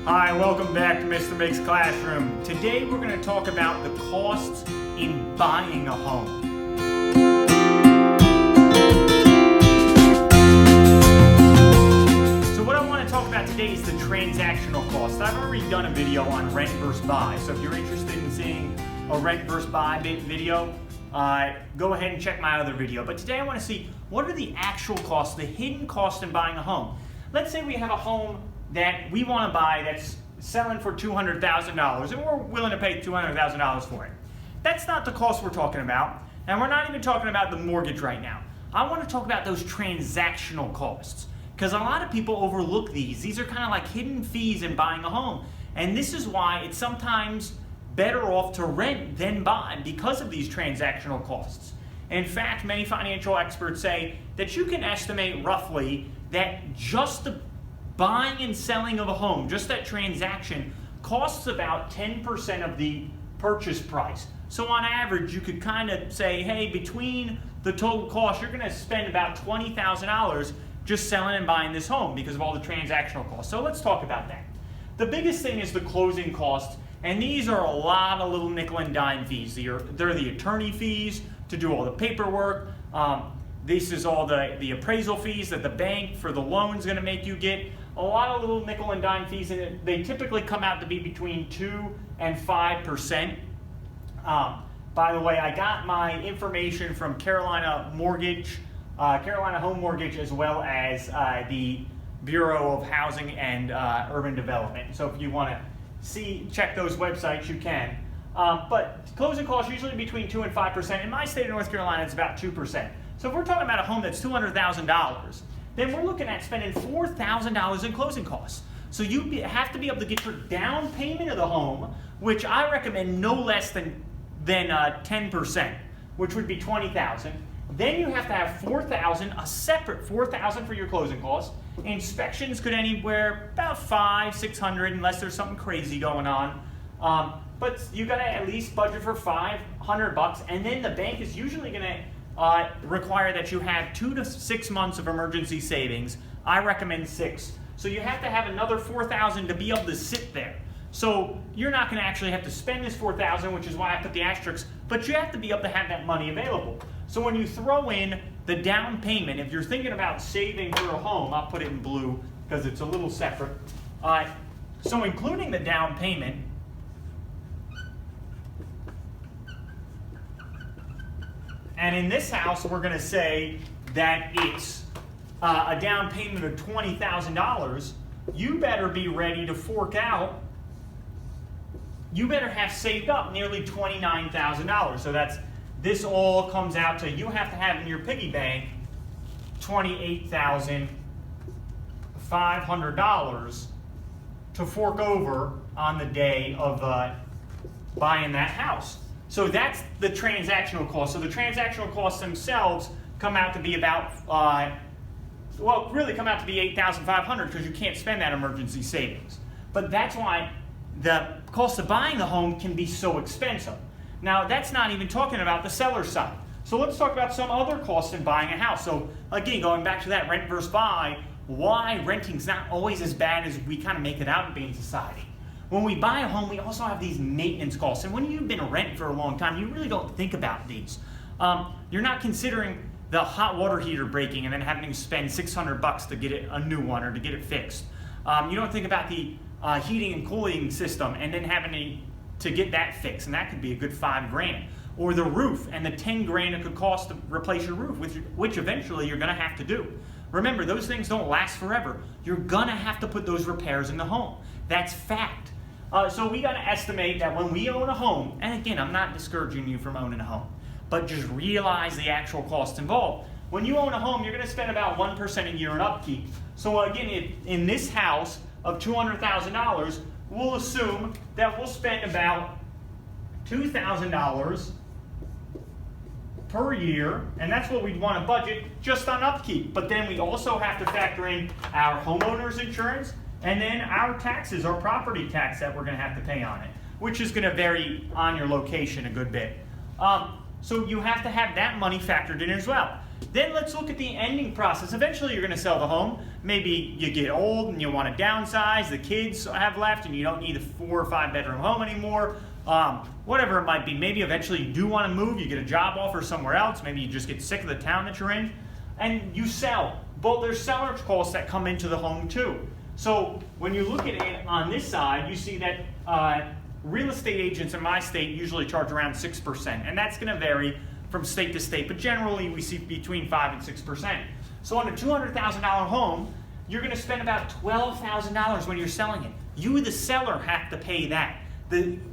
Hi, welcome back to Mr. Mick's Classroom. Today we're going to talk about the costs in buying a home. So what I want to talk about today is the transactional cost. I've already done a video on rent versus buy, so if you're interested in seeing a rent versus buy video, go ahead and check my other video. But today I want to see what are the actual costs, the hidden costs in buying a home. Let's say we have a home that we want to buy that's selling for $200,000 and we're willing to pay $200,000 for it. That's not the cost we're talking about, and we're not even talking about the mortgage right now. I want to talk about those transactional costs because a lot of people overlook these. These are kind of like hidden fees in buying a home, and this is why it's sometimes better off to rent than buy because of these transactional costs. In fact, many financial experts say that you can estimate roughly that just the buying and selling of a home, just that transaction, costs about 10% of the purchase price. So on average, you could kind of say, hey, between the total cost, you're going to spend about $20,000 just selling and buying this home because of all the transactional costs. So let's talk about that. The biggest thing is the closing costs, and these are a lot of little nickel and dime fees. They're the attorney fees to do all the paperwork. This is all the appraisal fees that the bank for the loan is going to make you get. A lot of little nickel and dime fees, and they typically come out to be between 2 and 5%. By the way, I got my information from Carolina Home Mortgage, as well as the Bureau of Housing and Urban Development. So if you want to check those websites, you can. But closing costs usually between 2 and 5%. In my state of North Carolina, it's about 2%. So if we're talking about a home that's $200,000, then we're looking at spending $4,000 in closing costs. So you have to be able to get your down payment of the home, which I recommend no less than 10%, which would be $20,000. Then you have to have $4,000, a separate $4,000 for your closing costs. Inspections could anywhere about $500-600 unless there's something crazy going on. But you got to at least budget for $500, and then the bank is usually going to require that you have 2 to 6 months of emergency savings. I recommend 6. So you have to have another $4,000 to be able to sit there. So you're not going to actually have to spend this $4,000, which is why I put the asterisk, but you have to be able to have that money available. So when you throw in the down payment, if you're thinking about saving for a home, I'll put it in blue because it's a little separate. So including the down payment, and in this house, we're going to say that it's a down payment of $20,000. You better be ready to fork out. You better have saved up nearly $29,000. So this all comes out to, you have to have in your piggy bank $28,500 to fork over on the day of buying that house. So that's the transactional cost. So the transactional costs themselves come out to be about, really come out to be $8,500 because you can't spend that emergency savings. But that's why the cost of buying the home can be so expensive. Now, that's not even talking about the seller side. So let's talk about some other costs in buying a house. So again, going back to that rent versus buy, why renting's not always as bad as we kind of make it out to be in society. When we buy a home, we also have these maintenance costs. And when you've been a rent for a long time, you really don't think about these. You're not considering the hot water heater breaking and then having to spend $600 to get it a new one or to get it fixed. You don't think about the heating and cooling system and then having to get that fixed, and that could be a good $5,000. Or the roof and the $10,000 it could cost to replace your roof, which eventually you're going to have to do. Remember, those things don't last forever. You're going to have to put those repairs in the home. That's fact. So we got to estimate that when we own a home, and again, I'm not discouraging you from owning a home, but just realize the actual costs involved. When you own a home, you're going to spend about 1% a year in upkeep. So again, in this house of $200,000, we'll assume that we'll spend about $2,000 per year, and that's what we'd want to budget just on upkeep. But then we also have to factor in our homeowner's insurance, and then our taxes, our property tax that we're going to have to pay on it, which is going to vary on your location a good bit. So you have to have that money factored in as well. Then let's look at the ending process. Eventually you're going to sell the home. Maybe you get old and you want to downsize, the kids have left and you don't need a 4 or 5 bedroom home anymore. Whatever it might be. Maybe eventually you do want to move, you get a job offer somewhere else, maybe you just get sick of the town that you're in, and you sell. But there's seller's costs that come into the home too. So when you look at it on this side, you see that real estate agents in my state usually charge around 6%, and that's going to vary from state to state, but generally we see between 5 and 6%. So on a $200,000 home, you're going to spend about $12,000 when you're selling it. You, the seller, have to pay that.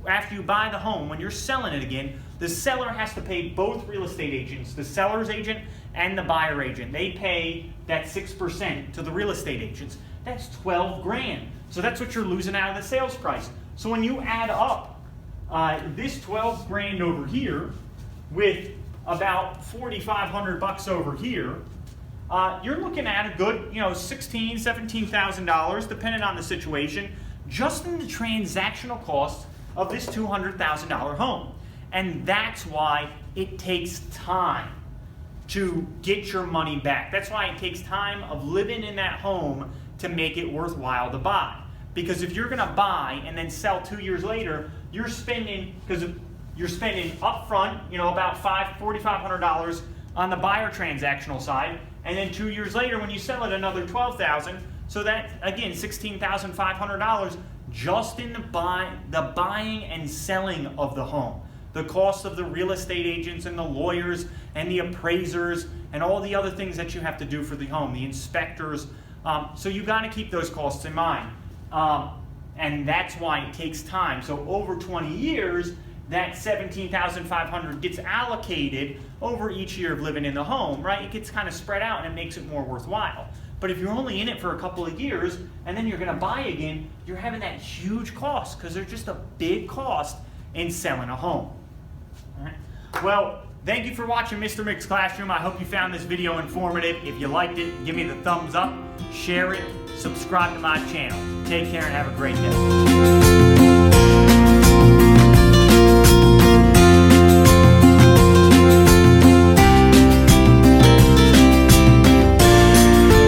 After you buy the home, when you're selling it again, the seller has to pay both real estate agents, the seller's agent and the buyer agent. They pay that 6% to the real estate agents. That's 12 grand. So that's what you're losing out of the sales price. So when you add up this 12 grand over here with about 4,500 bucks over here, you're looking at a good, $16,000, $17,000, depending on the situation, just in the transactional cost of this $200,000 home. And that's why it takes time to get your money back. That's why it takes time of living in that home to make it worthwhile to buy. Because if you're going to buy and then sell 2 years later, you're spending upfront, about $4,500 on the buyer transactional side, and then 2 years later when you sell it, another $12,000. So that, again, $16,500 just in the buying and selling of the home. The cost of the real estate agents and the lawyers and the appraisers and all the other things that you have to do for the home, the inspectors. So you got to keep those costs in mind. And that's why it takes time. So over 20 years, that $17,500 gets allocated over each year of living in the home, right? It gets kind of spread out and it makes it more worthwhile. But if you're only in it for a couple of years and then you're going to buy again, you're having that huge cost because there's just a big cost in selling a home. All right. Well, thank you for watching Mr. Mick's Classroom. I hope you found this video informative. If you liked it, give me the thumbs up, share it, subscribe to my channel. Take care and have a great day.